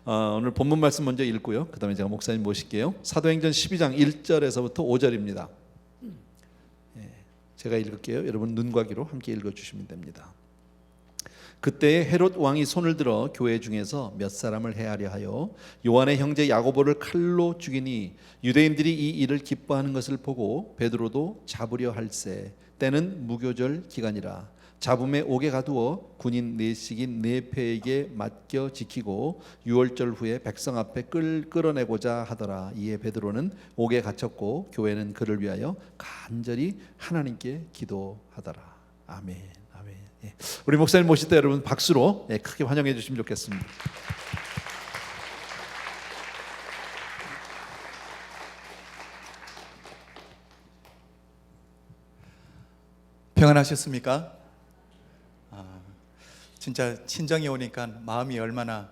오늘 본문 말씀 먼저 읽고요. 그 다음에 제가 목사님 모실게요. 사도행전 12장 1절에서부터 5절입니다. 제가 읽을게요. 여러분 눈과 귀로 함께 읽어주시면 됩니다. 그때에 헤롯 왕이 손을 들어 교회 중에서 몇 사람을 해하려 하여 요한의 형제 야고보를 칼로 죽이니 유대인들이 이 일을 기뻐하는 것을 보고 베드로도 잡으려 할세. 때는 무교절 기간이라. 잡음에 옥에 가두어 군인 내식인 네페에게 맡겨 지키고 유월절 후에 백성 앞에 끌어내고자 하더라. 이에 베드로는 옥에 갇혔고 교회는 그를 위하여 간절히 하나님께 기도하더라. 아멘. 아멘. 우리 목사님 모실 때 여러분 박수로 크게 환영해 주시면 좋겠습니다. 평안하셨습니까? 진짜 친정에 오니까 마음이 얼마나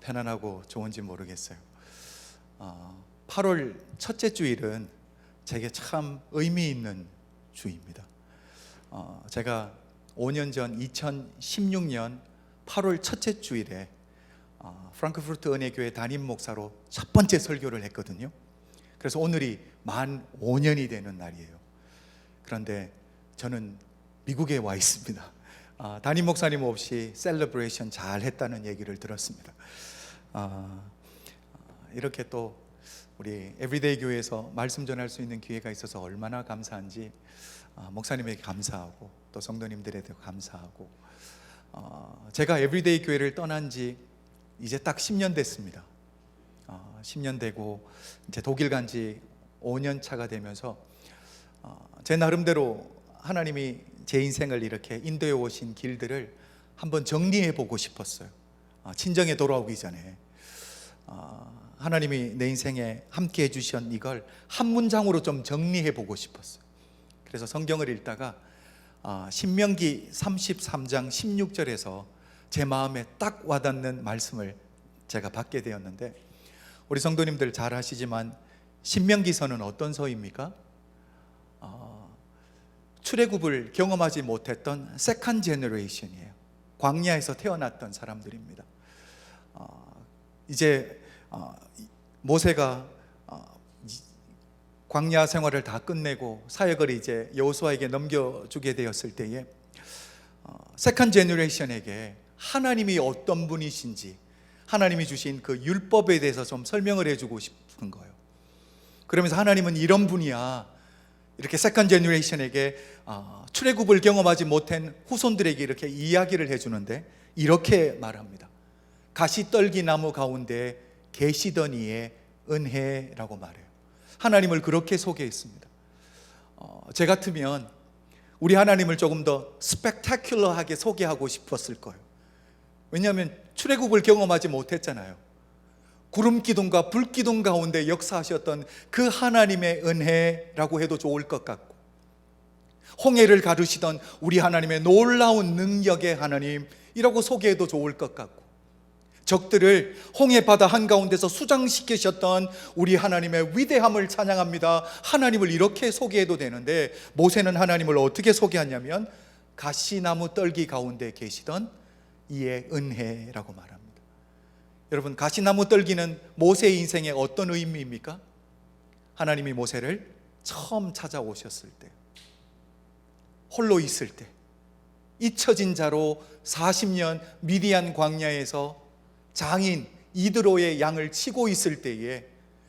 편안하고 좋은지 모르겠어요. 8월 첫째 주일은 제게 참 의미 있는 주입니다. 제가 5년 전 2016년 8월 첫째 주일에 프랑크푸르트 은혜교회 담임 목사로 첫 번째 설교를 했거든요. 그래서 오늘이 만 5년이 되는 날이에요. 그런데 저는 미국에 와 있습니다. 담임 목사님 없이 셀러브레이션 잘 했다는 얘기를 들었습니다. 이렇게 또 우리 에브리데이 교회에서 말씀 전할 수 있는 기회가 있어서 얼마나 감사한지 목사님에게 감사하고 또 성도님들에게 감사하고, 제가 에브리데이 교회를 떠난 지 이제 딱 10년 됐습니다. 10년 되고 이제 독일 간 지 5년 차가 되면서 제 나름대로 하나님이 제 인생을 이렇게 인도해 오신 길들을 한번 정리해 보고 싶었어요. 친정에 돌아오기 전에 하나님이 내 인생에 함께 해주신 이걸 한 문장으로 좀 정리해 보고 싶었어요. 그래서 성경을 읽다가 신명기 33장 16절에서 제 마음에 딱 와닿는 말씀을 제가 받게 되었는데, 우리 성도님들 잘 아시지만 신명기서는 어떤 서입니까? 출애굽을 경험하지 못했던 세컨 제너레이션이에요. 광야에서 태어났던 사람들입니다. 이제 모세가 광야 생활을 다 끝내고 사역을 이제 여호수아에게 넘겨주게 되었을 때에 세컨 제너레이션에게 하나님이 어떤 분이신지, 하나님이 주신 그 율법에 대해서 좀 설명을 해주고 싶은 거예요. 그러면서 하나님은 이런 분이야, 이렇게 세컨 제너레이션에게 출애굽을 경험하지 못한 후손들에게 이렇게 이야기를 해주는데 이렇게 말합니다. 가시떨기 나무 가운데 계시던 이의 은혜라고 말해요. 하나님을 그렇게 소개했습니다. 제 같으면 우리 하나님을 조금 더 스펙타큘러하게 소개하고 싶었을 거예요. 왜냐하면 출애굽을 경험하지 못했잖아요. 구름 기둥과 불 기둥 가운데 역사하셨던 그 하나님의 은혜라고 해도 좋을 것 같고, 홍해를 가르시던 우리 하나님의 놀라운 능력의 하나님이라고 소개해도 좋을 것 같고, 적들을 홍해 바다 한가운데서 수장시키셨던 우리 하나님의 위대함을 찬양합니다, 하나님을 이렇게 소개해도 되는데, 모세는 하나님을 어떻게 소개하냐면 가시나무 떨기 가운데 계시던 이의 은혜라고 말합니다. 여러분, 가시나무 떨기는 모세의 인생에 어떤 의미입니까? 하나님이 모세를 처음 찾아오셨을 때, 홀로 있을 때, 잊혀진 자로 40년 미디안 광야에서 장인 이드로의 양을 치고 있을 때에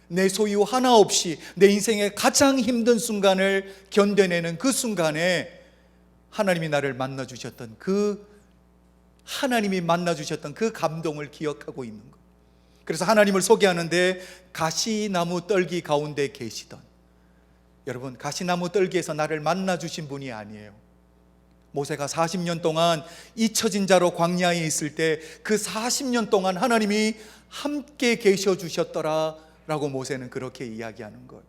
내 소유 하나 없이 내 인생의 가장 힘든 순간을 견뎌내는 그 순간에 하나님이 나를 만나주셨던 하나님이 만나주셨던 그 감동을 기억하고 있는 것. 그래서 하나님을 소개하는데 가시나무 떨기 가운데 계시던, 여러분, 가시나무 떨기에서 나를 만나주신 분이 아니에요. 모세가 40년 동안 잊혀진 자로 광야에 있을 때 그 40년 동안 하나님이 함께 계셔 주셨더라 라고 모세는 그렇게 이야기하는 거예요.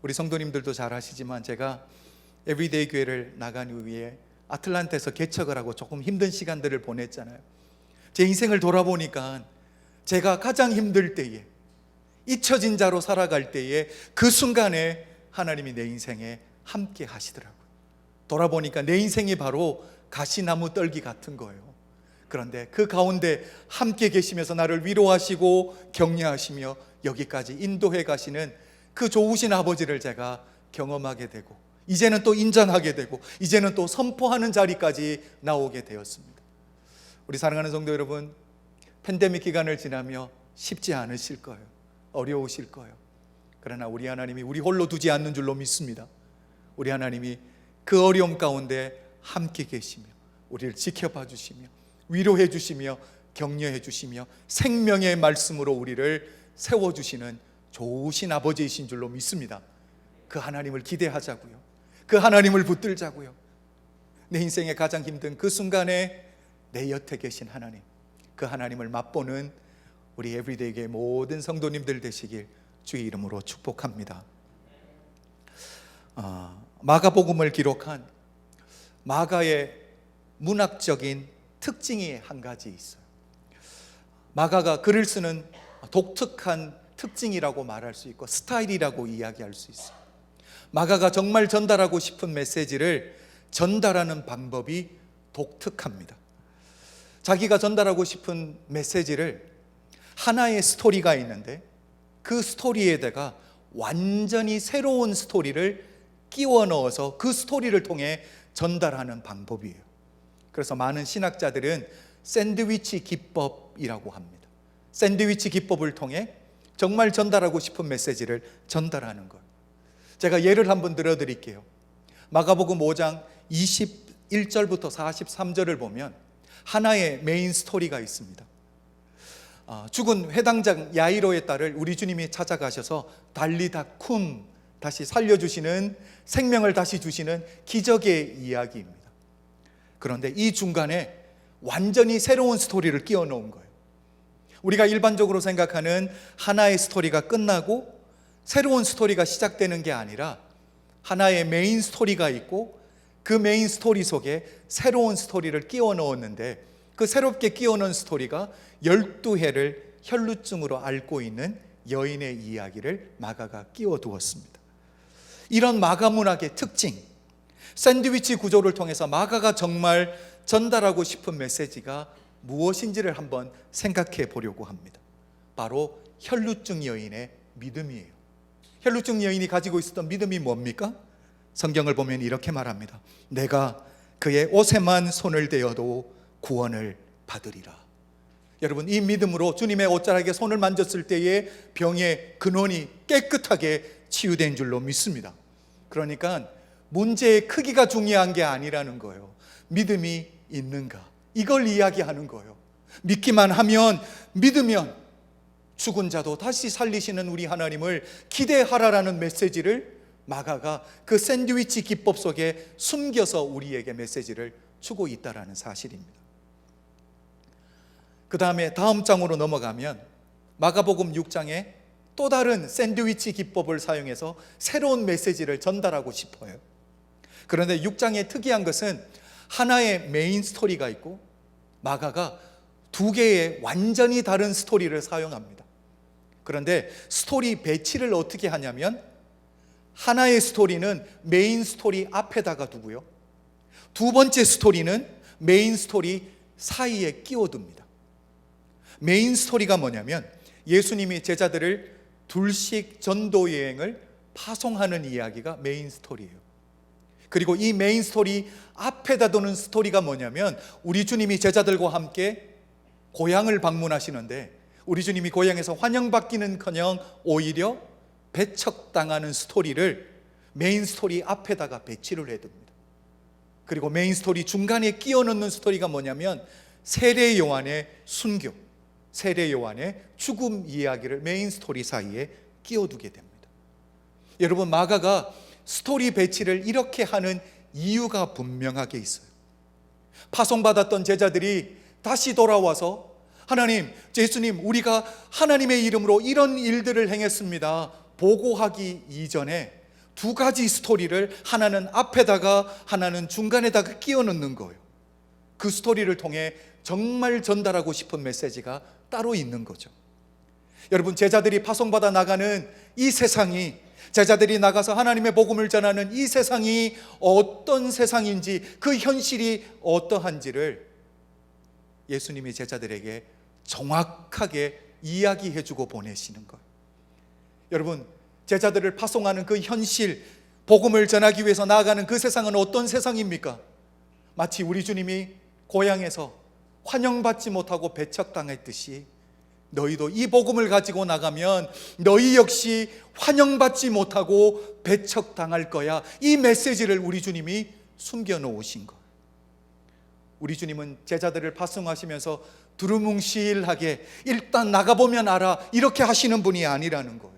우리 성도님들도 잘 아시지만 제가 에브리데이 교회를 나간 후에 아틀란타에서 개척을 하고 조금 힘든 시간들을 보냈잖아요. 제 인생을 돌아보니까 제가 가장 힘들 때에, 잊혀진 자로 살아갈 때에 그 순간에 하나님이 내 인생에 함께 하시더라고요. 돌아보니까 내 인생이 바로 가시나무 떨기 같은 거예요. 그 그런데 그 가운데 함께 계시면서 나를 위로하시고 격려하시며 여기까지 인도해 가시는 그 좋으신 아버지를 제가 경험하게 되고, 이제는 또 인정하게 되고, 이제는 또 선포하는 자리까지 나오게 되었습니다. 우리 사랑하는 성도 여러분, 팬데믹 기간을 지나며 쉽지 않으실 거예요. 어려우실 거예요. 그러나 우리 하나님이 우리 홀로 두지 않는 줄로 믿습니다. 우리 하나님이 그 어려움 가운데 함께 계시며 우리를 지켜봐 주시며 위로해 주시며 격려해 주시며 생명의 말씀으로 우리를 세워주시는 좋으신 아버지이신 줄로 믿습니다. 그 하나님을 기대하자고요. 그 하나님을 붙들자고요. 내 인생의 가장 힘든 그 순간에 내 옆에 계신 하나님, 그 하나님을 맛보는 우리 에브리데이의 모든 성도님들 되시길 주의 이름으로 축복합니다. 마가복음을 기록한 마가의 문학적인 특징이 한 가지 있어요. 마가가 글을 쓰는 독특한 특징이라고 말할 수 있고 스타일이라고 이야기할 수 있어요. 마가가 정말 전달하고 싶은 메시지를 전달하는 방법이 독특합니다. 자기가 전달하고 싶은 메시지를 하나의 스토리가 있는데 그 스토리에다가 완전히 새로운 스토리를 끼워 넣어서 그 스토리를 통해 전달하는 방법이에요. 그래서 많은 신학자들은 샌드위치 기법이라고 합니다. 샌드위치 기법을 통해 정말 전달하고 싶은 메시지를 전달하는 것. 제가 예를 한번 들어드릴게요. 마가복음 5장 21절부터 43절을 보면 하나의 메인 스토리가 있습니다. 죽은 회당장 야이로의 딸을 우리 주님이 찾아가셔서 달리다쿰, 다시 살려주시는, 생명을 다시 주시는 기적의 이야기입니다. 그런데 이 중간에 완전히 새로운 스토리를 끼워 넣은 거예요. 우리가 일반적으로 생각하는 하나의 스토리가 끝나고 새로운 스토리가 시작되는 게 아니라 하나의 메인 스토리가 있고 그 메인 스토리 속에 새로운 스토리를 끼워 넣었는데, 그 새롭게 끼워 넣은 스토리가 12해를 혈루증으로 앓고 있는 여인의 이야기를 마가가 끼워 두었습니다. 이런 마가 문학의 특징, 샌드위치 구조를 통해서 마가가 정말 전달하고 싶은 메시지가 무엇인지를 한번 생각해 보려고 합니다. 바로 혈루증 여인의 믿음이에요. 혈루증 여인이 가지고 있었던 믿음이 뭡니까? 성경을 보면 이렇게 말합니다. 내가 그의 옷에만 손을 대어도 구원을 받으리라. 여러분, 이 믿음으로 주님의 옷자락에 손을 만졌을 때의 병의 근원이 깨끗하게 치유된 줄로 믿습니다. 그러니까 문제의 크기가 중요한 게 아니라는 거예요. 믿음이 있는가, 이걸 이야기하는 거예요. 믿기만 하면, 믿으면 죽은 자도 다시 살리시는 우리 하나님을 기대하라라는 메시지를 마가가 그 샌드위치 기법 속에 숨겨서 우리에게 메시지를 주고 있다라는 사실입니다. 그 다음에 다음 장으로 넘어가면 마가복음 6장에 또 다른 샌드위치 기법을 사용해서 새로운 메시지를 전달하고 싶어요. 그런데 6장의 특이한 것은 하나의 메인 스토리가 있고 마가가 두 개의 완전히 다른 스토리를 사용합니다. 그런데 스토리 배치를 어떻게 하냐면 하나의 스토리는 메인 스토리 앞에다가 두고요, 두 번째 스토리는 메인 스토리 사이에 끼워둡니다. 메인 스토리가 뭐냐면 예수님이 제자들을 둘씩 전도 여행을 파송하는 이야기가 메인 스토리예요. 그리고 이 메인 스토리 앞에다 두는 스토리가 뭐냐면 우리 주님이 제자들과 함께 고향을 방문하시는데 우리 주님이 고향에서 환영받기는커녕 오히려 배척당하는 스토리를 메인 스토리 앞에다가 배치를 해둡니다. 그리고 메인 스토리 중간에 끼워 넣는 스토리가 뭐냐면 세례 요한의 순교, 세례 요한의 죽음 이야기를 메인 스토리 사이에 끼워두게 됩니다. 여러분, 마가가 스토리 배치를 이렇게 하는 이유가 분명하게 있어요. 파송받았던 제자들이 다시 돌아와서 하나님, 예수님, 우리가 하나님의 이름으로 이런 일들을 행했습니다 보고하기 이전에 두 가지 스토리를 하나는 앞에다가 하나는 중간에다가 끼워 넣는 거예요. 그 스토리를 통해 정말 전달하고 싶은 메시지가 따로 있는 거죠. 여러분, 제자들이 파송받아 나가는 이 세상이, 제자들이 나가서 하나님의 복음을 전하는 이 세상이 어떤 세상인지, 그 현실이 어떠한지를 예수님이 제자들에게 정확하게 이야기해주고 보내시는 거예요. 여러분, 제자들을 파송하는 그 현실, 복음을 전하기 위해서 나아가는 그 세상은 어떤 세상입니까? 마치 우리 주님이 고향에서 환영받지 못하고 배척당했듯이 너희도 이 복음을 가지고 나가면 너희 역시 환영받지 못하고 배척당할 거야. 이 메시지를 우리 주님이 숨겨놓으신 거예요. 우리 주님은 제자들을 파송하시면서 두루뭉실하게 일단 나가보면 알아, 이렇게 하시는 분이 아니라는 거예요.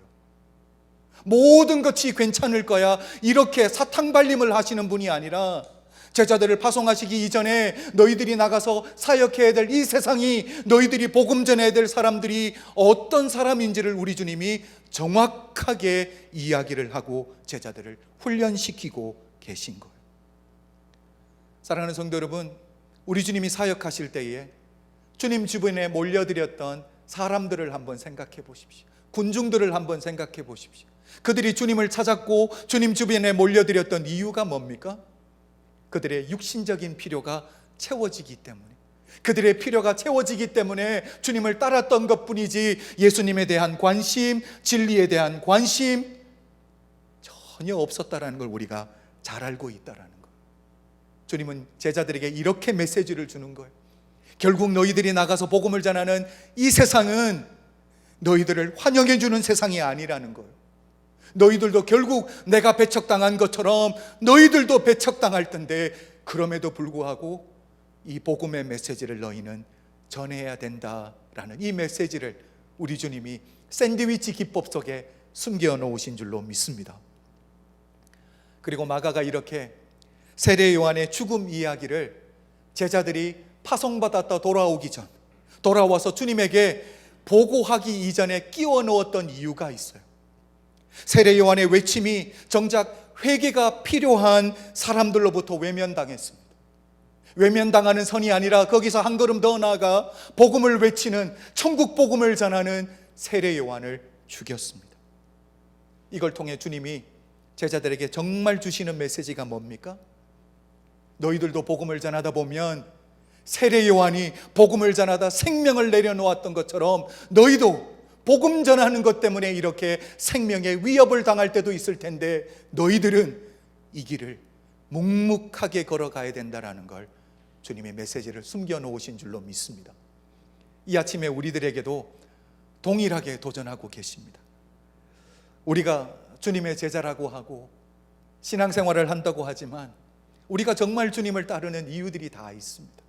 모든 것이 괜찮을 거야, 이렇게 사탕발림을 하시는 분이 아니라 제자들을 파송하시기 이전에 너희들이 나가서 사역해야 될 이 세상이, 너희들이 복음 전해야 될 사람들이 어떤 사람인지를 우리 주님이 정확하게 이야기를 하고 제자들을 훈련시키고 계신 거예요. 사랑하는 성도 여러분, 우리 주님이 사역하실 때에 주님 주변에 몰려들였던 사람들을 한번 생각해 보십시오. 군중들을 한번 생각해 보십시오. 그들이 주님을 찾았고 주님 주변에 몰려들였던 이유가 뭡니까? 그들의 육신적인 필요가 채워지기 때문에, 그들의 필요가 채워지기 때문에 주님을 따랐던 것뿐이지 예수님에 대한 관심, 진리에 대한 관심 전혀 없었다라는 걸 우리가 잘 알고 있다라는 거예요. 주님은 제자들에게 이렇게 메시지를 주는 거예요. 결국 너희들이 나가서 복음을 전하는 이 세상은 너희들을 환영해 주는 세상이 아니라는 거예요. 너희들도 결국 내가 배척당한 것처럼 너희들도 배척당할 텐데, 그럼에도 불구하고 이 복음의 메시지를 너희는 전해야 된다라는 이 메시지를 우리 주님이 샌드위치 기법 속에 숨겨 놓으신 줄로 믿습니다. 그리고 마가가 이렇게 세례 요한의 죽음 이야기를 제자들이 파송받았다 돌아오기 전, 돌아와서 주님에게 보고하기 이전에 끼워 넣었던 이유가 있어요. 세례 요한의 외침이 정작 회개가 필요한 사람들로부터 외면당했습니다. 외면당하는 선이 아니라 거기서 한 걸음 더 나아가 복음을 외치는, 천국 복음을 전하는 세례 요한을 죽였습니다. 이걸 통해 주님이 제자들에게 정말 주시는 메시지가 뭡니까? 너희들도 복음을 전하다 보면 세례 요한이 복음을 전하다 생명을 내려놓았던 것처럼 너희도 복음 전하는 것 때문에 이렇게 생명의 위협을 당할 때도 있을 텐데, 너희들은 이 길을 묵묵하게 걸어가야 된다라는 걸 주님의 메시지를 숨겨놓으신 줄로 믿습니다. 이 아침에 우리들에게도 동일하게 도전하고 계십니다. 우리가 주님의 제자라고 하고 신앙생활을 한다고 하지만 우리가 정말 주님을 따르는 이유들이 다 있습니다.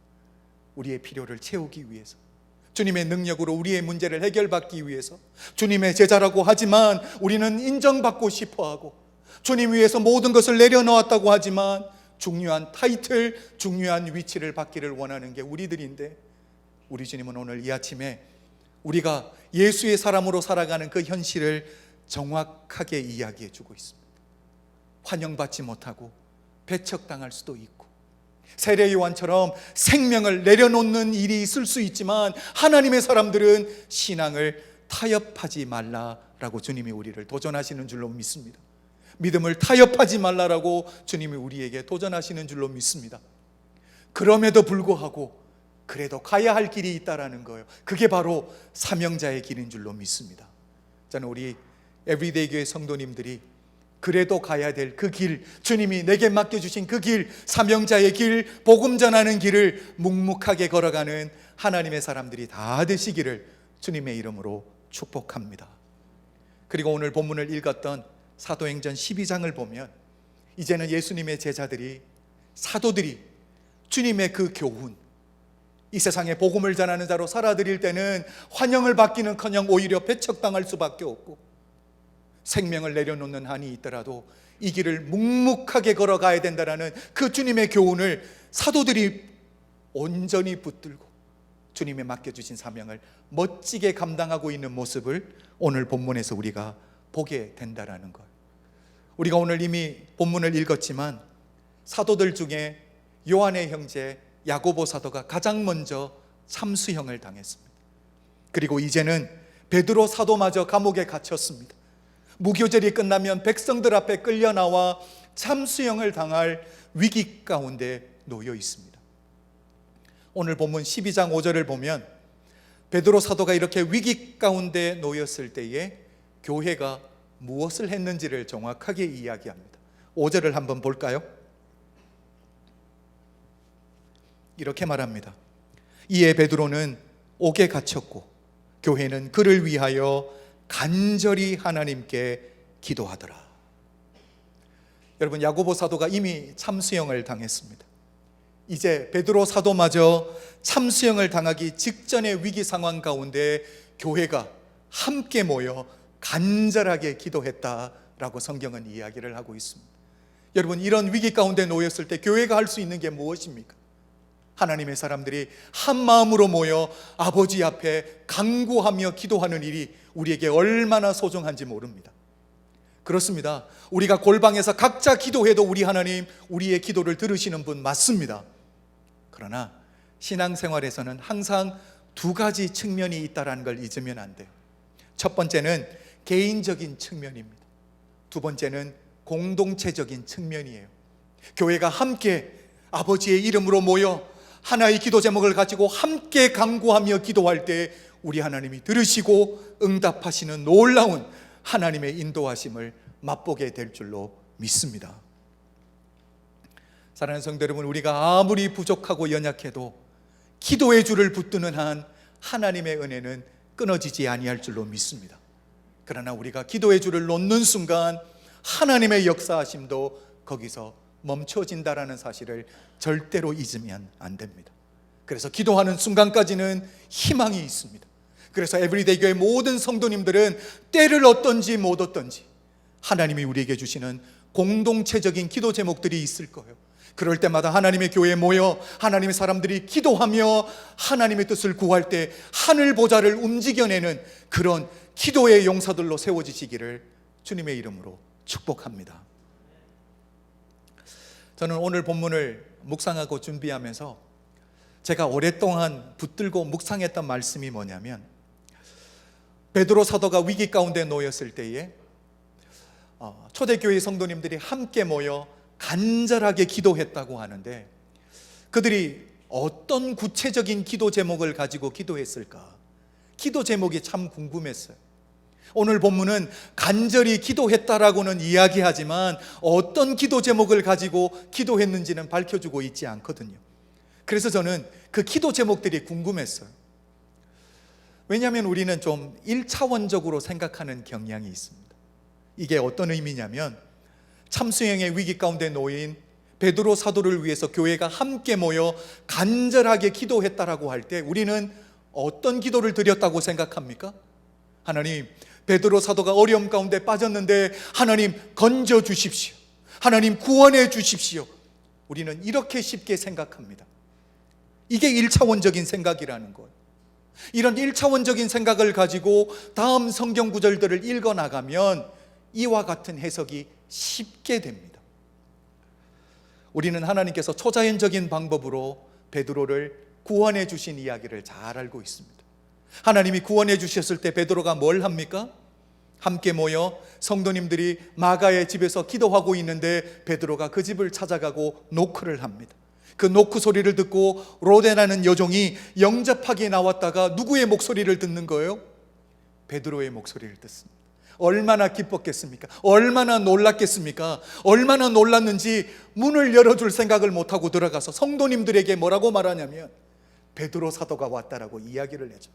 우리의 필요를 채우기 위해서, 주님의 능력으로 우리의 문제를 해결받기 위해서, 주님의 제자라고 하지만 우리는 인정받고 싶어하고, 주님 위해서 모든 것을 내려놓았다고 하지만 중요한 타이틀, 중요한 위치를 받기를 원하는 게 우리들인데, 우리 주님은 오늘 이 아침에 우리가 예수의 사람으로 살아가는 그 현실을 정확하게 이야기해 주고 있습니다. 환영받지 못하고 배척당할 수도 있고, 세례 요한처럼 생명을 내려놓는 일이 있을 수 있지만 하나님의 사람들은 신앙을 타협하지 말라라고 주님이 우리를 도전하시는 줄로 믿습니다. 믿음을 타협하지 말라라고 주님이 우리에게 도전하시는 줄로 믿습니다. 그럼에도 불구하고 그래도 가야 할 길이 있다라는 거예요. 그게 바로 사명자의 길인 줄로 믿습니다. 저는 우리 에브리데이 교회 성도님들이 그래도 가야 될 그 길, 주님이 내게 맡겨주신 그 길, 사명자의 길, 복음 전하는 길을 묵묵하게 걸어가는 하나님의 사람들이 다 되시기를 주님의 이름으로 축복합니다. 그리고 오늘 본문을 읽었던 사도행전 12장을 보면 이제는 예수님의 제자들이, 사도들이 주님의 그 교훈, 이 세상에 복음을 전하는 자로 살아드릴 때는 환영을 받기는커녕 오히려 배척당할 수밖에 없고, 생명을 내려놓는 한이 있더라도 이 길을 묵묵하게 걸어가야 된다는 그 주님의 교훈을 사도들이 온전히 붙들고 주님의 맡겨주신 사명을 멋지게 감당하고 있는 모습을 오늘 본문에서 우리가 보게 된다는 것. 우리가 오늘 이미 본문을 읽었지만 사도들 중에 요한의 형제 야고보 사도가 가장 먼저 참수형을 당했습니다. 그리고 이제는 베드로 사도마저 감옥에 갇혔습니다. 무교절이 끝나면 백성들 앞에 끌려 나와 참수형을 당할 위기 가운데 놓여 있습니다. 오늘 본문 12장 5절을 보면 베드로 사도가 이렇게 위기 가운데 놓였을 때에 교회가 무엇을 했는지를 정확하게 이야기합니다. 5절을 한번 볼까요? 이렇게 말합니다. 이에 베드로는 옥에 갇혔고 교회는 그를 위하여 간절히 하나님께 기도하더라. 여러분, 야고보 사도가 이미 참수형을 당했습니다. 이제 베드로 사도마저 참수형을 당하기 직전의 위기 상황 가운데 교회가 함께 모여 간절하게 기도했다라고 성경은 이야기를 하고 있습니다. 여러분, 이런 위기 가운데 놓였을 때 교회가 할 수 있는 게 무엇입니까? 하나님의 사람들이 한 마음으로 모여 아버지 앞에 간구하며 기도하는 일이 우리에게 얼마나 소중한지 모릅니다. 그렇습니다. 우리가 골방에서 각자 기도해도 우리 하나님 우리의 기도를 들으시는 분 맞습니다. 그러나 신앙생활에서는 항상 두 가지 측면이 있다는 걸 잊으면 안 돼요. 첫 번째는 개인적인 측면입니다. 두 번째는 공동체적인 측면이에요. 교회가 함께 아버지의 이름으로 모여 하나의 기도 제목을 가지고 함께 간구하며 기도할 때 우리 하나님이 들으시고 응답하시는 놀라운 하나님의 인도하심을 맛보게 될 줄로 믿습니다. 사랑하는 성도 여러분, 우리가 아무리 부족하고 연약해도 기도의 줄을 붙드는 한 하나님의 은혜는 끊어지지 아니할 줄로 믿습니다. 그러나 우리가 기도의 줄을 놓는 순간 하나님의 역사하심도 거기서 멈춰진다라는 사실을 절대로 잊으면 안 됩니다. 그래서 기도하는 순간까지는 희망이 있습니다. 그래서 에브리데이 교회 모든 성도님들은 때를 얻든지 못 얻든지 하나님이 우리에게 주시는 공동체적인 기도 제목들이 있을 거예요. 그럴 때마다 하나님의 교회에 모여 하나님의 사람들이 기도하며 하나님의 뜻을 구할 때 하늘 보좌를 움직여내는 그런 기도의 용사들로 세워지시기를 주님의 이름으로 축복합니다. 저는 오늘 본문을 묵상하고 준비하면서 제가 오랫동안 붙들고 묵상했던 말씀이 뭐냐면, 베드로 사도가 위기 가운데 놓였을 때에 초대교회 성도님들이 함께 모여 간절하게 기도했다고 하는데, 그들이 어떤 구체적인 기도 제목을 가지고 기도했을까? 기도 제목이 참 궁금했어요. 오늘 본문은 간절히 기도했다라고는 이야기하지만 어떤 기도 제목을 가지고 기도했는지는 밝혀주고 있지 않거든요. 그래서 저는 그 기도 제목들이 궁금했어요. 왜냐하면 우리는 좀 1차원적으로 생각하는 경향이 있습니다. 이게 어떤 의미냐면, 참수형의 위기 가운데 놓인 베드로 사도를 위해서 교회가 함께 모여 간절하게 기도했다라고 할 때 우리는 어떤 기도를 드렸다고 생각합니까? 하나님, 베드로 사도가 어려움 가운데 빠졌는데 하나님 건져 주십시오. 하나님 구원해 주십시오. 우리는 이렇게 쉽게 생각합니다. 이게 1차원적인 생각이라는 거예요. 이런 1차원적인 생각을 가지고 다음 성경 구절들을 읽어나가면 이와 같은 해석이 쉽게 됩니다. 우리는 하나님께서 초자연적인 방법으로 베드로를 구원해 주신 이야기를 잘 알고 있습니다. 하나님이 구원해 주셨을 때 베드로가 뭘 합니까? 함께 모여 성도님들이 마가의 집에서 기도하고 있는데 베드로가 그 집을 찾아가고 노크를 합니다. 그 노크 소리를 듣고 로데라는 여종이 영접하기에 나왔다가 누구의 목소리를 듣는 거예요? 베드로의 목소리를 듣습니다. 얼마나 기뻤겠습니까? 얼마나 놀랐겠습니까? 얼마나 놀랐는지 문을 열어줄 생각을 못하고 들어가서 성도님들에게 뭐라고 말하냐면 베드로 사도가 왔다라고 이야기를 해줘.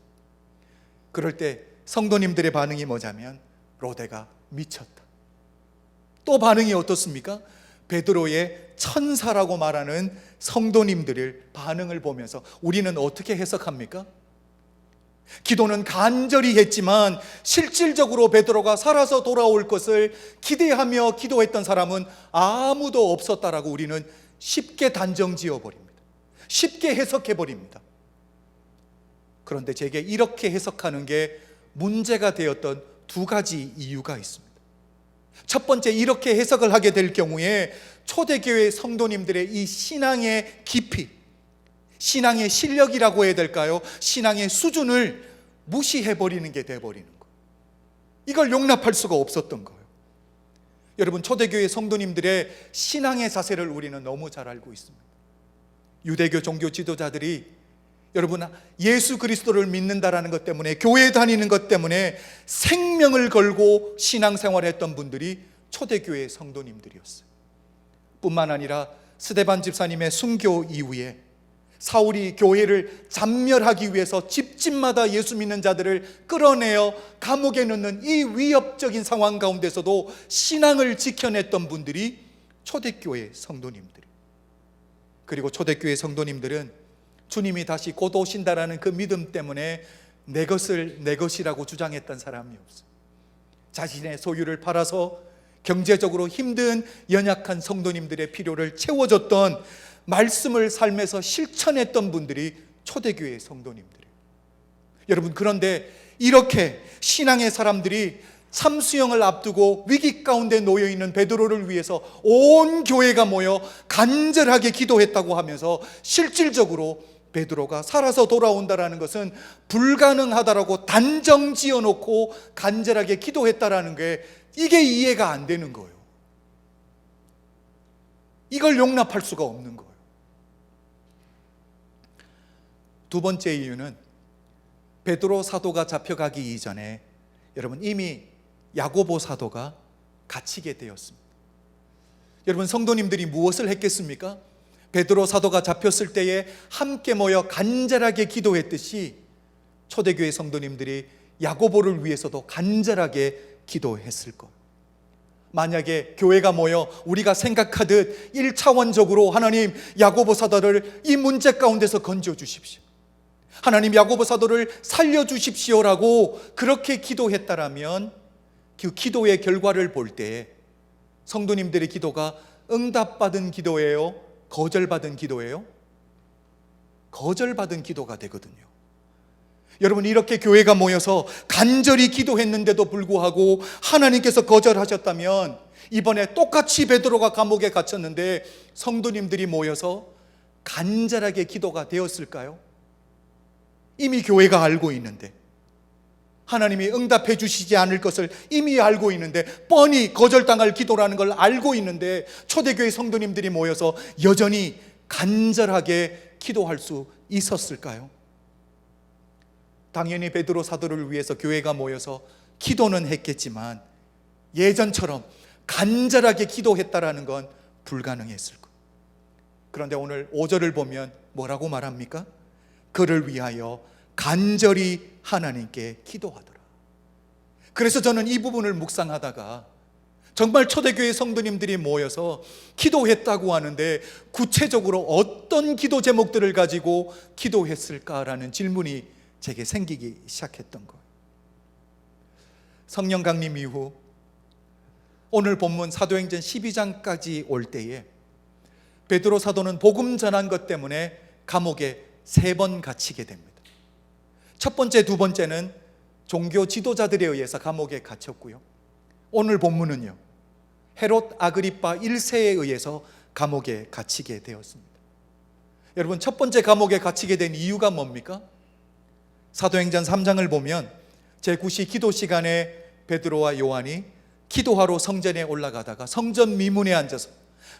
그럴 때 성도님들의 반응이 뭐냐면 로데가 미쳤다. 또 반응이 어떻습니까? 베드로의 천사라고 말하는 성도님들의 반응을 보면서 우리는 어떻게 해석합니까? 기도는 간절히 했지만 실질적으로 베드로가 살아서 돌아올 것을 기대하며 기도했던 사람은 아무도 없었다라고 우리는 쉽게 단정 지어버립니다. 쉽게 해석해버립니다. 그런데 제게 이렇게 해석하는 게 문제가 되었던 두 가지 이유가 있습니다. 첫 번째, 이렇게 해석을 하게 될 경우에 초대교회 성도님들의 이 신앙의 깊이, 신앙의 실력이라고 해야 될까요? 신앙의 수준을 무시해버리는 게 돼버리는 거예요. 이걸 용납할 수가 없었던 거예요. 여러분, 초대교회 성도님들의 신앙의 자세를 우리는 너무 잘 알고 있습니다. 유대교 종교 지도자들이 여러분, 예수 그리스도를 믿는다라는 것 때문에, 교회 다니는 것 때문에 생명을 걸고 신앙생활했던 분들이 초대교회 성도님들이었어요. 뿐만 아니라 스데반 집사님의 순교 이후에 사울이 교회를 잔멸하기 위해서 집집마다 예수 믿는 자들을 끌어내어 감옥에 넣는 이 위협적인 상황 가운데서도 신앙을 지켜냈던 분들이 초대교회 성도님들. 그리고 초대교회 성도님들은 주님이 다시 곧 오신다라는 그 믿음 때문에 내 것을 내 것이라고 주장했던 사람이 없어요. 자신의 소유를 팔아서 경제적으로 힘든 연약한 성도님들의 필요를 채워줬던, 말씀을 삶에서 실천했던 분들이 초대교회 성도님들이에요. 여러분, 그런데 이렇게 신앙의 사람들이 참수형을 앞두고 위기 가운데 놓여 있는 베드로를 위해서 온 교회가 모여 간절하게 기도했다고 하면서 실질적으로 베드로가 살아서 돌아온다라는 것은 불가능하다라고 단정 지어놓고 간절하게 기도했다라는 게, 이게 이해가 안 되는 거예요. 이걸 용납할 수가 없는 거예요. 두 번째 이유는 베드로 사도가 잡혀가기 이전에 여러분 이미 야고보 사도가 갇히게 되었습니다. 여러분, 성도님들이 무엇을 했겠습니까? 베드로 사도가 잡혔을 때에 함께 모여 간절하게 기도했듯이 초대교회 성도님들이 야고보를 위해서도 간절하게 기도했을 거예요. 만약에 교회가 모여 우리가 생각하듯 1차원적으로 하나님, 야고보 사도를 이 문제 가운데서 건져 주십시오, 하나님 야고보 사도를 살려주십시오라고 그렇게 기도했다라면 그 기도의 결과를 볼 때 성도님들의 기도가 응답받은 기도예요? 거절받은 기도예요? 거절받은 기도가 되거든요. 여러분, 이렇게 교회가 모여서 간절히 기도했는데도 불구하고 하나님께서 거절하셨다면 이번에 똑같이 베드로가 감옥에 갇혔는데 성도님들이 모여서 간절하게 기도가 되었을까요? 이미 교회가 알고 있는데, 하나님이 응답해 주시지 않을 것을 이미 알고 있는데, 뻔히 거절당할 기도라는 걸 알고 있는데 초대교회 성도님들이 모여서 여전히 간절하게 기도할 수 있었을까요? 당연히 베드로 사도를 위해서 교회가 모여서 기도는 했겠지만 예전처럼 간절하게 기도했다라는 건 불가능했을 거예요. 그런데 오늘 5절을 보면 뭐라고 말합니까? 그를 위하여 간절히 하나님께 기도하더라. 그래서 저는 이 부분을 묵상하다가 정말 초대교회 성도님들이 모여서 기도했다고 하는데 구체적으로 어떤 기도 제목들을 가지고 기도했을까라는 질문이 제게 생기기 시작했던 거예요. 성령 강림 이후 오늘 본문 사도행전 12장까지 올 때에 베드로 사도는 복음 전한 것 때문에 감옥에 3번 갇히게 됩니다. 첫 번째, 두 번째는 종교 지도자들에 의해서 감옥에 갇혔고요. 오늘 본문은요, 헤롯 아그리파 1세에 의해서 감옥에 갇히게 되었습니다. 여러분, 첫 번째 감옥에 갇히게 된 이유가 뭡니까? 사도행전 3장을 보면 제9시 기도 시간에 베드로와 요한이 기도하러 성전에 올라가다가 성전 미문에 앉아서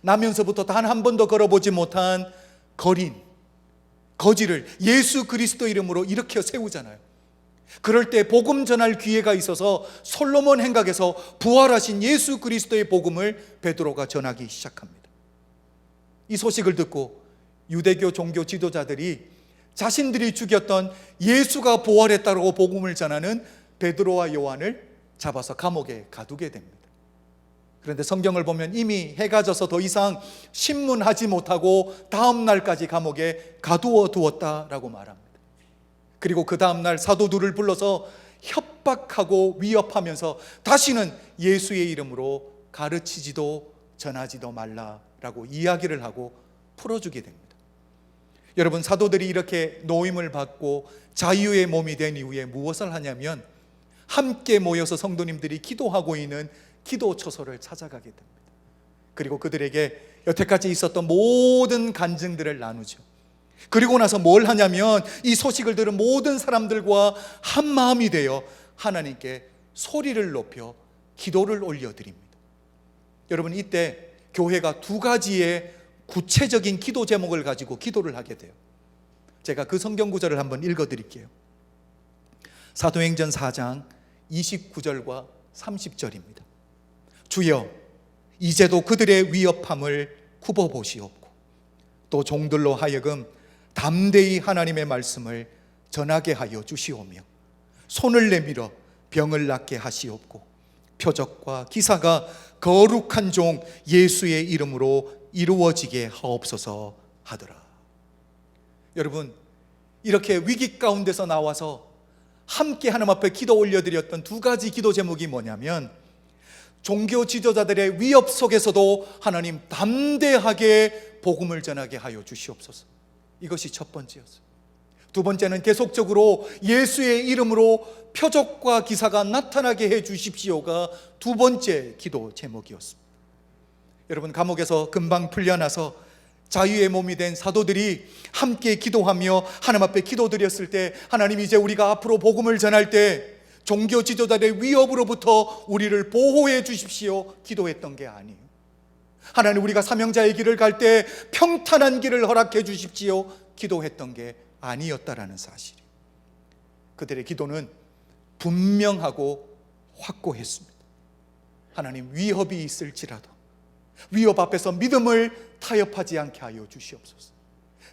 나면서부터 단 한 번도 걸어보지 못한 거지를 예수 그리스도 이름으로 일으켜 세우잖아요. 그럴 때 복음 전할 기회가 있어서 솔로몬 행각에서 부활하신 예수 그리스도의 복음을 베드로가 전하기 시작합니다. 이 소식을 듣고 유대교 종교 지도자들이 자신들이 죽였던 예수가 부활했다고 복음을 전하는 베드로와 요한을 잡아서 감옥에 가두게 됩니다. 그런데 성경을 보면 이미 해가 져서 더 이상 신문하지 못하고 다음 날까지 감옥에 가두어 두었다라고 말합니다. 그리고 그 다음 날 사도들을 불러서 협박하고 위협하면서 다시는 예수의 이름으로 가르치지도 전하지도 말라라고 이야기를 하고 풀어주게 됩니다. 여러분, 사도들이 이렇게 노임을 받고 자유의 몸이 된 이후에 무엇을 하냐면 함께 모여서 성도님들이 기도하고 있는 기도 처소를 찾아가게 됩니다. 그리고 그들에게 여태까지 있었던 모든 간증들을 나누죠. 그리고 나서 뭘 하냐면 이 소식을 들은 모든 사람들과 한 마음이 되어 하나님께 소리를 높여 기도를 올려드립니다. 여러분, 이때 교회가 두 가지의 구체적인 기도 제목을 가지고 기도를 하게 돼요. 제가 그 성경 구절을 한번 읽어 드릴게요. 사도행전 4장 29절과 30절입니다. 주여, 이제도 그들의 위협함을 굽어 보시옵고 또 종들로 하여금 담대히 하나님의 말씀을 전하게 하여 주시오며 손을 내밀어 병을 낫게 하시옵고 표적과 기사가 거룩한 종 예수의 이름으로 이루어지게 하옵소서 하더라. 여러분, 이렇게 위기 가운데서 나와서 함께 하나님 앞에 기도 올려드렸던 두 가지 기도 제목이 뭐냐면, 종교 지도자들의 위협 속에서도 하나님 담대하게 복음을 전하게 하여 주시옵소서. 이것이 첫 번째였어요. 두 번째는 계속적으로 예수의 이름으로 표적과 기사가 나타나게 해 주십시오가 두 번째 기도 제목이었습니다. 여러분, 감옥에서 금방 풀려나서 자유의 몸이 된 사도들이 함께 기도하며 하나님 앞에 기도드렸을 때, 하나님, 이제 우리가 앞으로 복음을 전할 때 종교 지도자들의 위협으로부터 우리를 보호해 주십시오 기도했던 게 아니에요. 하나님, 우리가 사명자의 길을 갈 때 평탄한 길을 허락해 주십시오 기도했던 게 아니었다라는 사실이, 그들의 기도는 분명하고 확고했습니다. 하나님, 위협이 있을지라도 위협 앞에서 믿음을 타협하지 않게 하여 주시옵소서.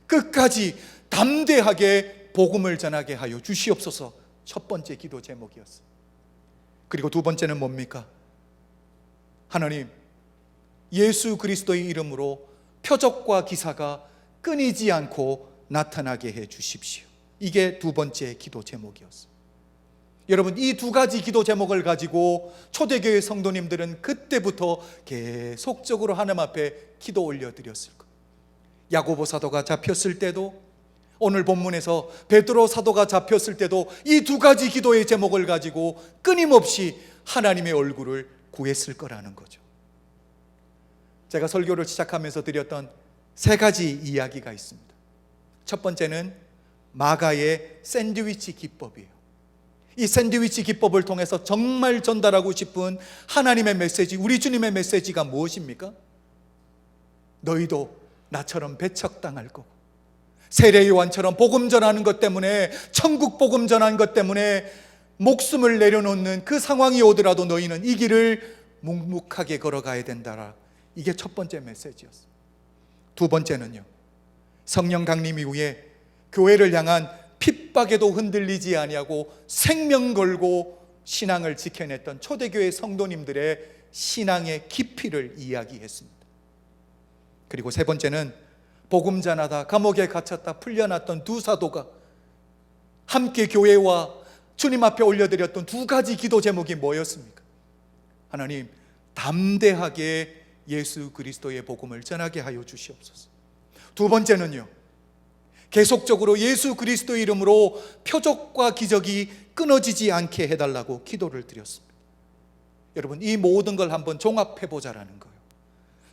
끝까지 담대하게 복음을 전하게 하여 주시옵소서. 첫 번째 기도 제목이었어요. 그리고 두 번째는 뭡니까? 하나님, 예수 그리스도의 이름으로 표적과 기사가 끊이지 않고 나타나게 해 주십시오. 이게 두 번째 기도 제목이었어요. 여러분, 이 두 가지 기도 제목을 가지고 초대교회 성도님들은 그때부터 계속적으로 하나님 앞에 기도 올려드렸을 거예요. 야고보 사도가 잡혔을 때도, 오늘 본문에서 베드로 사도가 잡혔을 때도 이 두 가지 기도의 제목을 가지고 끊임없이 하나님의 얼굴을 구했을 거라는 거죠. 제가 설교를 시작하면서 드렸던 세 가지 이야기가 있습니다. 첫 번째는 마가의 샌드위치 기법이에요. 이 샌드위치 기법을 통해서 정말 전달하고 싶은 하나님의 메시지, 우리 주님의 메시지가 무엇입니까? 너희도 나처럼 배척당할 거고, 세례 요한처럼 복음 전하는 것 때문에, 천국 복음 전하는 것 때문에 목숨을 내려놓는 그 상황이 오더라도 너희는 이 길을 묵묵하게 걸어가야 된다라. 이게 첫 번째 메시지였어요. 두 번째는요, 성령 강림 이후에 교회를 향한 핍박에도 흔들리지 아니하고 생명 걸고 신앙을 지켜냈던 초대교회 성도님들의 신앙의 깊이를 이야기했습니다. 그리고 세 번째는 복음 전하다 감옥에 갇혔다 풀려났던 두 사도가 함께 교회와 주님 앞에 올려드렸던 두 가지 기도 제목이 뭐였습니까? 하나님, 담대하게 예수 그리스도의 복음을 전하게 하여 주시옵소서. 두 번째는요, 계속적으로 예수 그리스도의 이름으로 표적과 기적이 끊어지지 않게 해달라고 기도를 드렸습니다. 여러분, 이 모든 걸 한번 종합해보자라는 거예요.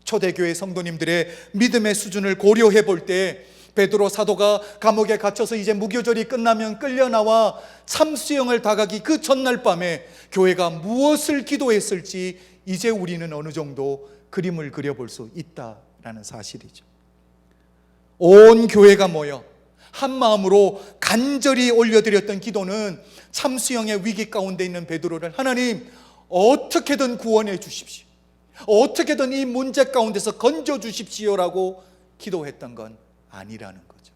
초대교회 성도님들의 믿음의 수준을 고려해 볼 때, 베드로 사도가 감옥에 갇혀서 이제 무교절이 끝나면 끌려나와 참수형을 당하기 그 전날 밤에 교회가 무엇을 기도했을지 이제 우리는 어느 정도 그림을 그려볼 수 있다라는 사실이죠. 온 교회가 모여 한 마음으로 간절히 올려드렸던 기도는 참수형의 위기 가운데 있는 베드로를, 하나님, 어떻게든 구원해 주십시오, 어떻게든 이 문제 가운데서 건져 주십시오라고 기도했던 건 아니라는 거죠.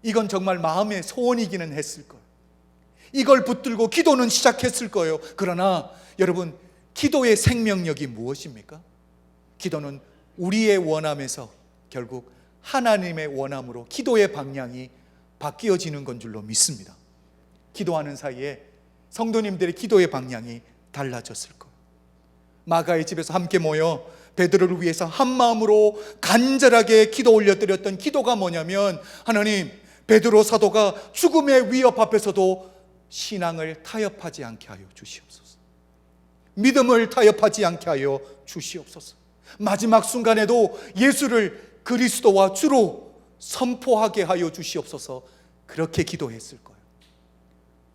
이건 정말 마음의 소원이기는 했을 거예요. 이걸 붙들고 기도는 시작했을 거예요. 그러나 여러분, 기도의 생명력이 무엇입니까? 기도는 우리의 원함에서 결국 하나님의 원함으로 기도의 방향이 바뀌어지는 건 줄로 믿습니다. 기도하는 사이에 성도님들의 기도의 방향이 달라졌을 거예요. 마가의 집에서 함께 모여 베드로를 위해서 한 마음으로 간절하게 기도 올려드렸던 기도가 뭐냐면, 하나님, 베드로 사도가 죽음의 위협 앞에서도 신앙을 타협하지 않게 하여 주시옵소서. 믿음을 타협하지 않게 하여 주시옵소서. 마지막 순간에도 예수를 그리스도와 주로 선포하게 하여 주시옵소서. 그렇게 기도했을 거예요.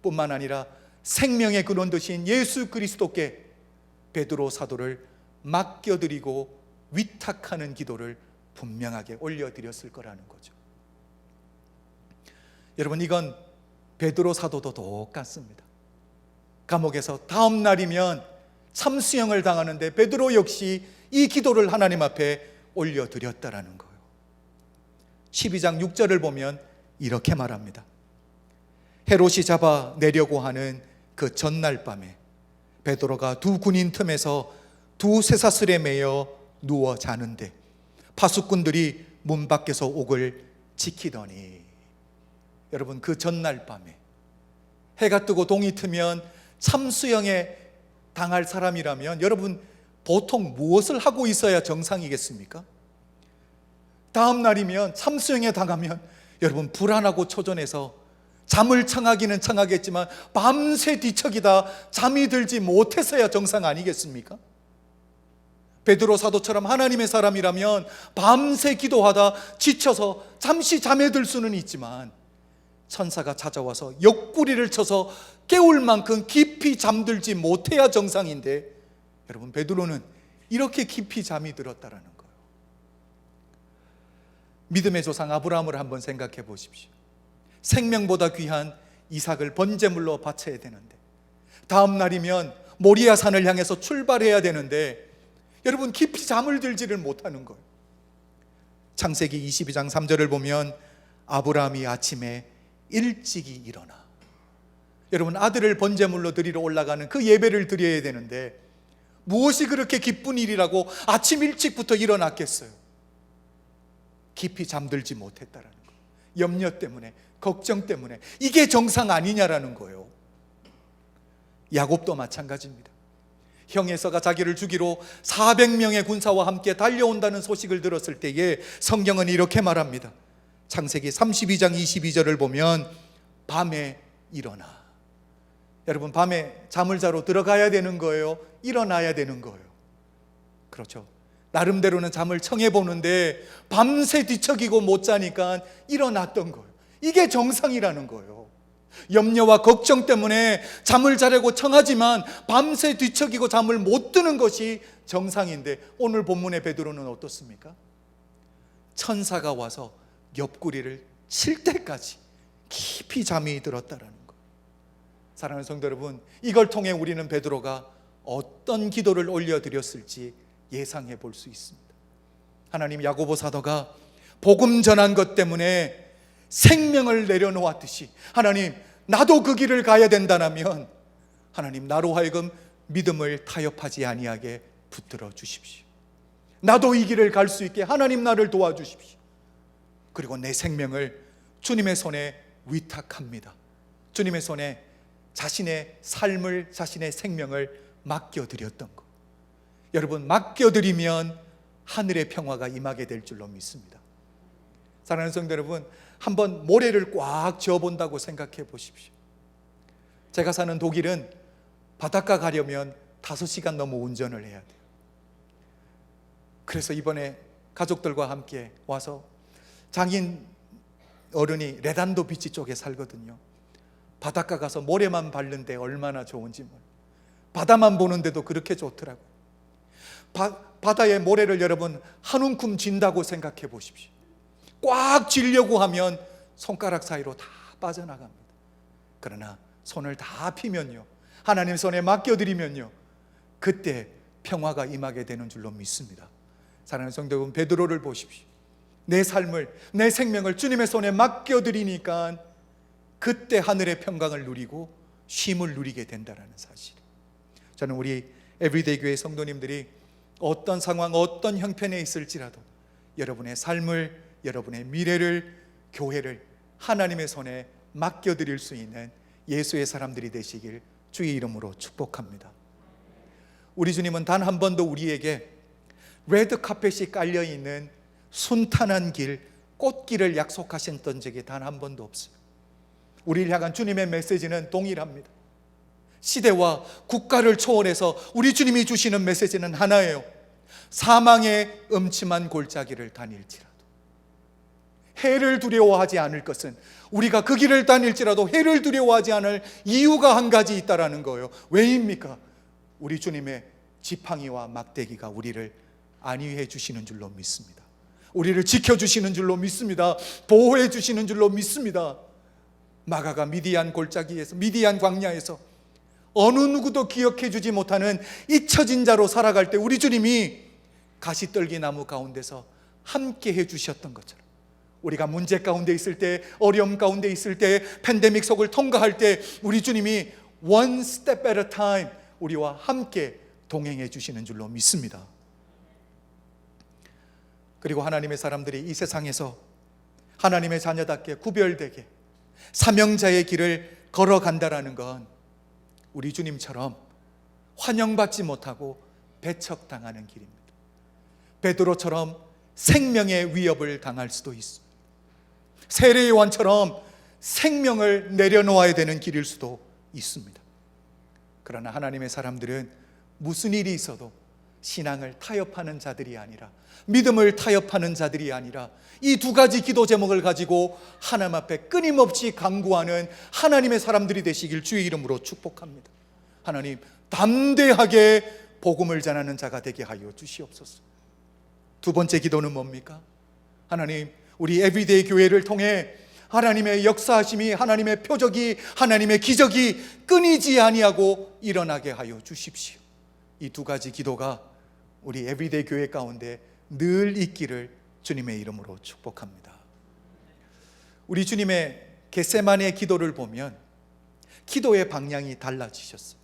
뿐만 아니라 생명의 근원 되신 예수 그리스도께 베드로 사도를 맡겨드리고 위탁하는 기도를 분명하게 올려드렸을 거라는 거죠. 여러분, 이건 베드로 사도도 똑같습니다. 감옥에서 다음 날이면 참수형을 당하는데 베드로 역시 이 기도를 하나님 앞에 올려드렸다라는 거예요. 12장 6절을 보면 이렇게 말합니다. 헤롯이 잡아내려고 하는 그 전날 밤에 베드로가 두 군인 틈에서 두 쇠사슬에 매여 누워 자는데 파수꾼들이 문 밖에서 옥을 지키더니, 여러분, 그 전날 밤에 해가 뜨고 동이 트면 참수형에 당할 사람이라면 여러분 보통 무엇을 하고 있어야 정상이겠습니까? 다음 날이면 참수형에 당하면 여러분 불안하고 초전해서 잠을 청하기는 청하겠지만 밤새 뒤척이다 잠이 들지 못해서야 정상 아니겠습니까? 베드로 사도처럼 하나님의 사람이라면 밤새 기도하다 지쳐서 잠시 잠에 들 수는 있지만 천사가 찾아와서 옆구리를 쳐서 깨울 만큼 깊이 잠들지 못해야 정상인데, 여러분 베드로는 이렇게 깊이 잠이 들었다라는 거예요. 믿음의 조상 아브라함을 한번 생각해 보십시오. 생명보다 귀한 이삭을 번제물로 바쳐야 되는데, 다음 날이면 모리아 산을 향해서 출발해야 되는데 여러분 깊이 잠을 들지를 못하는 거예요. 창세기 22장 3절을 보면 아브라함이 아침에 일찍이 일어나, 여러분 아들을 번제물로 드리러 올라가는 그 예배를 드려야 되는데 무엇이 그렇게 기쁜 일이라고 아침 일찍부터 일어났겠어요? 깊이 잠들지 못했다라는 거예요. 염려 때문에, 걱정 때문에. 이게 정상 아니냐라는 거예요. 야곱도 마찬가지입니다. 형 에서가 자기를 죽이러 400명의 군사와 함께 달려온다는 소식을 들었을 때에 성경은 이렇게 말합니다. 창세기 32장 22절을 보면 밤에 일어나. 여러분 밤에 잠을 자러 들어가야 되는 거예요? 일어나야 되는 거예요? 그렇죠. 나름대로는 잠을 청해보는데 밤새 뒤척이고 못 자니까 일어났던 거예요. 이게 정상이라는 거예요. 염려와 걱정 때문에 잠을 자려고 청하지만 밤새 뒤척이고 잠을 못 드는 것이 정상인데, 오늘 본문의 베드로는 어떻습니까? 천사가 와서 옆구리를 칠 때까지 깊이 잠이 들었다라는 거예요. 사랑하는 성도 여러분, 이걸 통해 우리는 베드로가 어떤 기도를 올려드렸을지 예상해 볼 수 있습니다. 하나님, 야고보 사도가 복음 전한 것 때문에 생명을 내려놓았듯이 하나님, 나도 그 길을 가야 된다면 하나님, 나로 하여금 믿음을 타협하지 아니하게 붙들어 주십시오. 나도 이 길을 갈 수 있게 하나님 나를 도와주십시오. 그리고 내 생명을 주님의 손에 위탁합니다. 주님의 손에 자신의 삶을, 자신의 생명을 맡겨드렸던 것. 여러분, 맡겨드리면 하늘의 평화가 임하게 될 줄로 믿습니다. 사랑하는 성도 여러분, 한번 모래를 꽉 쥐어본다고 생각해 보십시오. 제가 사는 독일은 바닷가 가려면 5시간 넘어 운전을 해야 돼요. 그래서 이번에 가족들과 함께 와서, 장인 어른이 레단도 비치 쪽에 살거든요. 바닷가 가서 모래만 밟는데 얼마나 좋은지 몰라요. 바다만 보는데도 그렇게 좋더라고요. 바다의 모래를 여러분 한 움큼 쥔다고 생각해 보십시오. 꽉 쥐려고 하면 손가락 사이로 다 빠져나갑니다. 그러나 손을 다 피면요, 하나님 손에 맡겨드리면요, 그때 평화가 임하게 되는 줄로 믿습니다. 사랑하는 성도 여러분, 베드로를 보십시오. 내 삶을, 내 생명을 주님의 손에 맡겨드리니까 그때 하늘의 평강을 누리고 쉼을 누리게 된다는 사실. 저는 우리 에브리데이 교회 성도님들이 어떤 상황, 어떤 형편에 있을지라도 여러분의 삶을, 여러분의 미래를, 교회를 하나님의 손에 맡겨드릴 수 있는 예수의 사람들이 되시길 주의 이름으로 축복합니다. 우리 주님은 단 한 번도 우리에게 레드 카펫이 깔려있는 순탄한 길, 꽃길을 약속하셨던 적이 단 한 번도 없어요. 우리를 향한 주님의 메시지는 동일합니다. 시대와 국가를 초월해서 우리 주님이 주시는 메시지는 하나예요. 사망의 음침한 골짜기를 다닐지라도 해를 두려워하지 않을 것은, 우리가 그 길을 다닐지라도 해를 두려워하지 않을 이유가 한 가지 있다라는 거예요. 왜입니까? 우리 주님의 지팡이와 막대기가 우리를 안위해 주시는 줄로 믿습니다. 우리를 지켜주시는 줄로 믿습니다. 보호해 주시는 줄로 믿습니다. 마가가 미디안 골짜기에서, 미디안 광야에서 어느 누구도 기억해 주지 못하는 잊혀진 자로 살아갈 때 우리 주님이 가시떨기 나무 가운데서 함께 해 주셨던 것처럼, 우리가 문제 가운데 있을 때, 어려움 가운데 있을 때, 팬데믹 속을 통과할 때 우리 주님이 one step at a time 우리와 함께 동행해 주시는 줄로 믿습니다. 그리고 하나님의 사람들이 이 세상에서 하나님의 자녀답게 구별되게 사명자의 길을 걸어간다라는 건 우리 주님처럼 환영받지 못하고 배척당하는 길입니다. 베드로처럼 생명의 위협을 당할 수도 있습니다. 세례요한처럼 생명을 내려놓아야 되는 길일 수도 있습니다. 그러나 하나님의 사람들은 무슨 일이 있어도 신앙을 타협하는 자들이 아니라, 믿음을 타협하는 자들이 아니라 이 두 가지 기도 제목을 가지고 하나님 앞에 끊임없이 간구하는 하나님의 사람들이 되시길 주의 이름으로 축복합니다. 하나님, 담대하게 복음을 전하는 자가 되게 하여 주시옵소서. 두 번째 기도는 뭡니까? 하나님, 우리 에브리데이 교회를 통해 하나님의 역사하심이, 하나님의 표적이, 하나님의 기적이 끊이지 아니하고 일어나게 하여 주십시오. 이 두 가지 기도가 우리 에브리데이 교회 가운데 늘 있기를 주님의 이름으로 축복합니다. 우리 주님의 겟세마네 기도를 보면 기도의 방향이 달라지셨어요.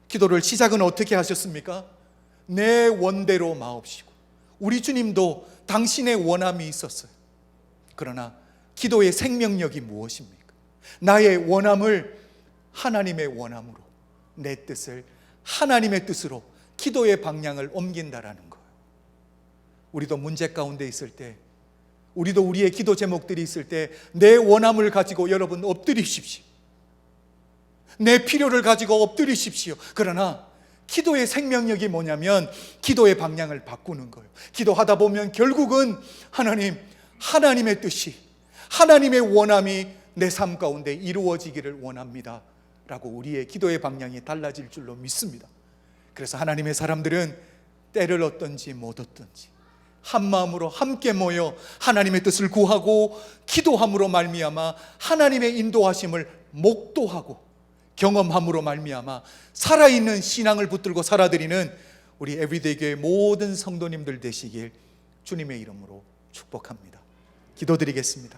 기도를 시작은 어떻게 하셨습니까? 내 원대로 마옵시고. 우리 주님도 당신의 원함이 있었어요. 그러나 기도의 생명력이 무엇입니까? 나의 원함을 하나님의 원함으로, 내 뜻을 하나님의 뜻으로, 기도의 방향을 옮긴다라는 거예요. 우리도 문제 가운데 있을 때, 우리도 우리의 기도 제목들이 있을 때 내 원함을 가지고 여러분 엎드리십시오. 내 필요를 가지고 엎드리십시오. 그러나 기도의 생명력이 뭐냐면 기도의 방향을 바꾸는 거예요. 기도하다 보면 결국은 하나님, 하나님의 뜻이, 하나님의 원함이 내 삶 가운데 이루어지기를 원합니다 라고 우리의 기도의 방향이 달라질 줄로 믿습니다. 그래서 하나님의 사람들은 때를 얻든지 못 얻든지 한 마음으로 함께 모여 하나님의 뜻을 구하고 기도함으로 말미암아 하나님의 인도하심을 목도하고 경험함으로 말미암아 살아있는 신앙을 붙들고 살아드리는 우리 에브리데이 교회 모든 성도님들 되시길 주님의 이름으로 축복합니다. 기도드리겠습니다.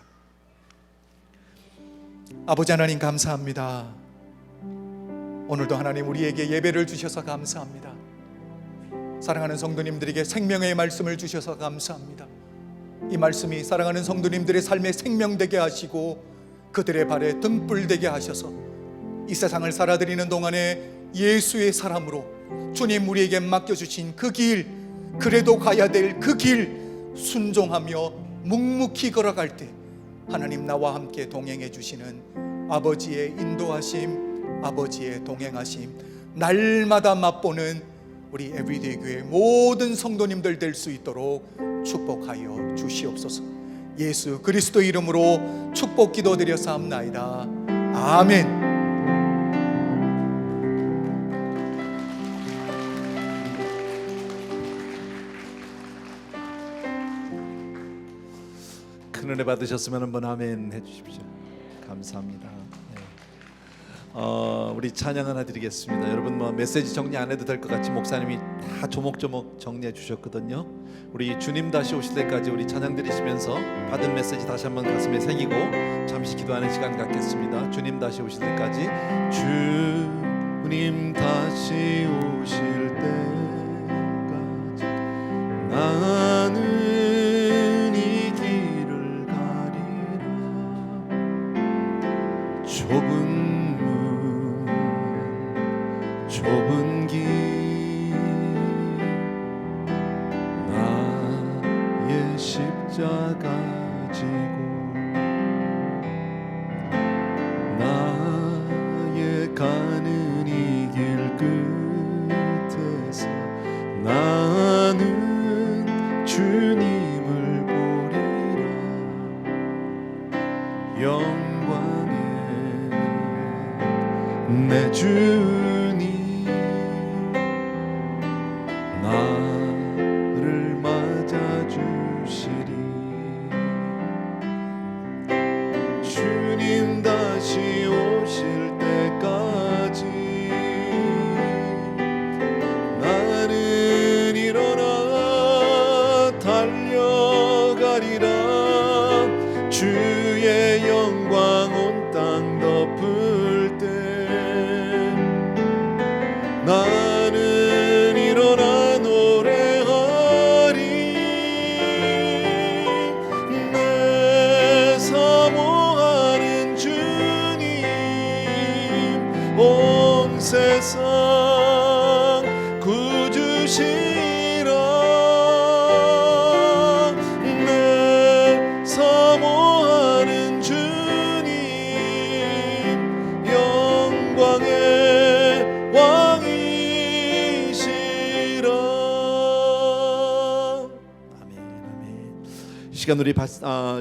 아버지 하나님, 감사합니다. 오늘도 하나님 우리에게 예배를 주셔서 감사합니다. 사랑하는 성도님들에게 생명의 말씀을 주셔서 감사합니다. 이 말씀이 사랑하는 성도님들의 삶에 생명되게 하시고 그들의 발에 등불 되게 하셔서 이 세상을 살아드리는 동안에 예수의 사람으로 주님 우리에게 맡겨주신 그 길, 그래도 가야 될 그 길 순종하며 묵묵히 걸어갈 때 하나님 나와 함께 동행해 주시는 아버지의 인도하심, 아버지의 동행하심 날마다 맛보는 우리 에브리데이 교회 모든 성도님들 될 수 있도록 축복하여 주시옵소서. 예수 그리스도 이름으로 축복 기도드려 사옵나이다. 아멘. 큰 은혜 받으셨으면 한번 아멘 해주십시오. 감사합니다. 우리 찬양 하나 드리겠습니다. 여러분 메시지 정리 안 해도 될 것 같이 목사님이 다 조목조목 정리해 주셨거든요. 우리 주님 다시 오실 때까지 우리 찬양 드리시면서 받은 메시지 다시 한번 가슴에 새기고 잠시 기도하는 시간 갖겠습니다. 주님 다시 오실 때까지, 주님 다시 오실 때까지 나는 이 길을 가리라. 좁은 길 나의 십자가 지고 나의 가는 이 길 끝에서 나는 주님을 보리라. 영광의 내 주님 나를 맞아주시리. 주님 다 주시라. 내 사모하는 주님 영광의 왕이시라. 아멘, 아멘. 이 시간 우리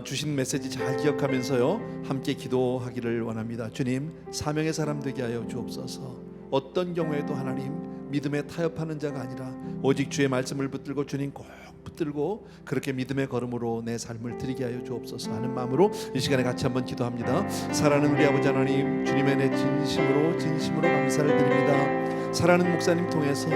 주신 메시지 잘 기억하면서요 함께 기도하기를 원합니다. 주님, 사명의 사람 되게 하여 주옵소서. 어떤 경우에도 하나님 믿음에 타협하는 자가 아니라 오직 주의 말씀을 붙들고 주님 꼭 붙들고 그렇게 믿음의 걸음으로 내 삶을 드리게 하여 주옵소서 하는 마음으로 이 시간에 같이 한번 기도합니다. 사랑하는 우리 아버지 하나님, 주님의 내 진심으로 감사를 드립니다. 사랑하는 목사님 통해서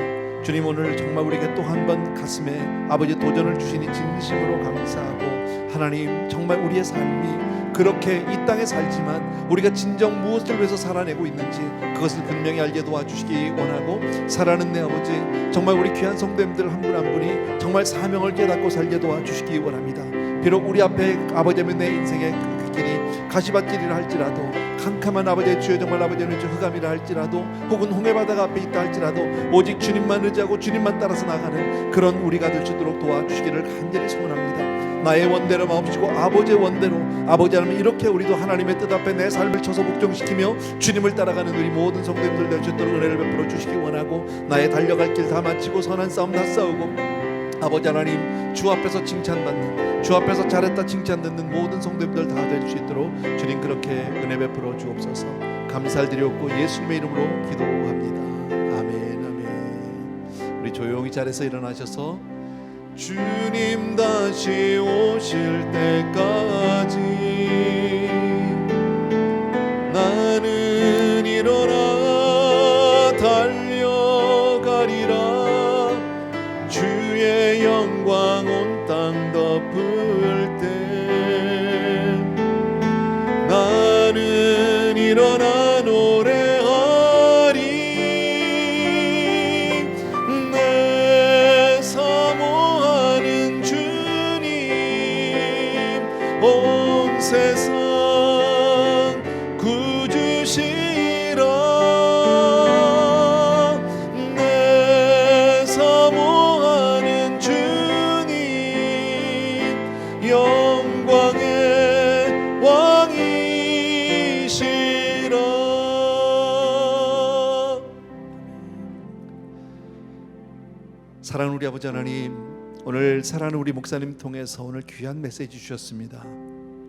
주님 오늘 정말 우리에게 또 한 번 가슴에 아버지 도전을 주시니 진심으로 감사하고, 하나님 정말 우리의 삶이 그렇게 이 땅에 살지만 우리가 진정 무엇을 위해서 살아내고 있는지 그것을 분명히 알게 도와주시기 원하고, 사랑하는 내 아버지 정말 우리 귀한 성도님들 한 분 한 분이 정말 사명을 깨닫고 살게 도와주시기 원합니다. 비록 우리 앞에 아버지의 내 인생의 그 길이 가시밭길이라 할지라도, 캄캄한 아버지의 주여 정말 아버지의 흑암이라 할지라도, 혹은 홍해바다가 앞에 있다 할지라도 오직 주님만 의지하고 주님만 따라서 나가는 그런 우리가 될 수 있도록 도와주시기를 간절히 소원합니다. 나의 원대로 마옵시고 아버지의 원대로, 아버지 하나님 이렇게 우리도 하나님의 뜻 앞에 내 삶을 쳐서 복종시키며 주님을 따라가는 우리 모든 성도님들 될 수 있도록 은혜를 베풀어 주시기 원하고, 나의 달려갈 길 다 마치고 선한 싸움 다 싸우고 아버지 하나님 주 앞에서 칭찬받는, 주 앞에서 잘했다 칭찬 듣는 모든 성도님들 다 될 수 있도록 주님 그렇게 은혜 베풀어 주옵소서. 감사를 드렸고 예수님의 이름으로 기도합니다. 아멘, 아멘. 우리 조용히 자리에서 일어나셔서 주님 다시 오실 때까지 나는 일어나 달려가리라. 주의 영광 온 땅 덮을 때 나는 일어나 노래하리. 내 사모하는 주님 온 세상 구주시라. 내 사모하는 주님 영광의 왕이시라. 사랑하는 우리 아버지 하나님, 오늘 사랑하는 우리 목사님 통해서 오늘 귀한 메시지 주셨습니다.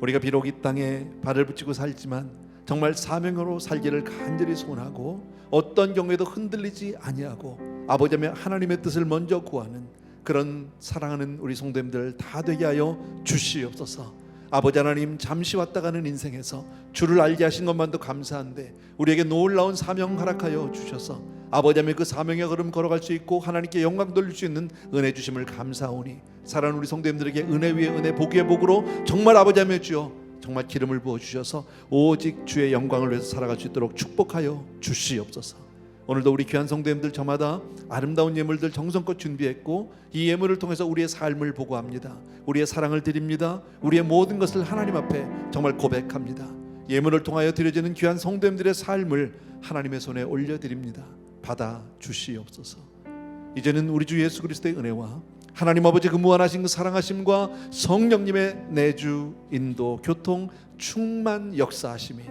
우리가 비록 이 땅에 발을 붙이고 살지만 정말 사명으로 살기를 간절히 소원하고, 어떤 경우에도 흔들리지 아니하고 아버지 하나님의 뜻을 먼저 구하는 그런 사랑하는 우리 성도님들 다 되게 하여 주시옵소서. 아버지 하나님, 잠시 왔다 가는 인생에서 주를 알게 하신 것만도 감사한데 우리에게 놀라운 사명 허락하여 주셔서 아버지 하나님 그 사명의 걸음 걸어갈 수 있고 하나님께 영광 돌릴 수 있는 은혜 주심을 감사하오니, 사랑하는 우리 성도님들에게 은혜 위에 은혜, 복 위에 복으로 정말 아버지 하나님 주여 정말 기름을 부어주셔서 오직 주의 영광을 위해서 살아갈 수 있도록 축복하여 주시옵소서. 오늘도 우리 귀한 성도님들 저마다 아름다운 예물들 정성껏 준비했고 이 예물을 통해서 우리의 삶을 보고합니다. 우리의 사랑을 드립니다. 우리의 모든 것을 하나님 앞에 정말 고백합니다. 예물을 통하여 드려지는 귀한 성도님들의 삶을 하나님의 손에 올려드립니다. 받아 주시옵소서. 이제는 우리 주 예수 그리스도의 은혜와 하나님 아버지 그 무한하신 그 사랑하심과 성령님의 내주, 인도, 교통, 충만 역사하심이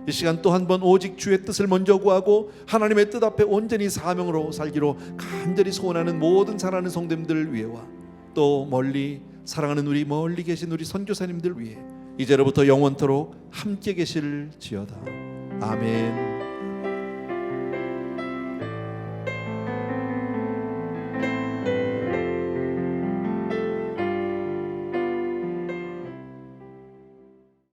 이 시간 또 한 번 오직 주의 뜻을 먼저 구하고 하나님의 뜻 앞에 온전히 사명으로 살기로 간절히 소원하는 모든 사랑하는 성도님들 위에와 또 멀리 사랑하는 우리 멀리 계신 우리 선교사님들 위해 이제로부터 영원토록 함께 계실지어다. 아멘.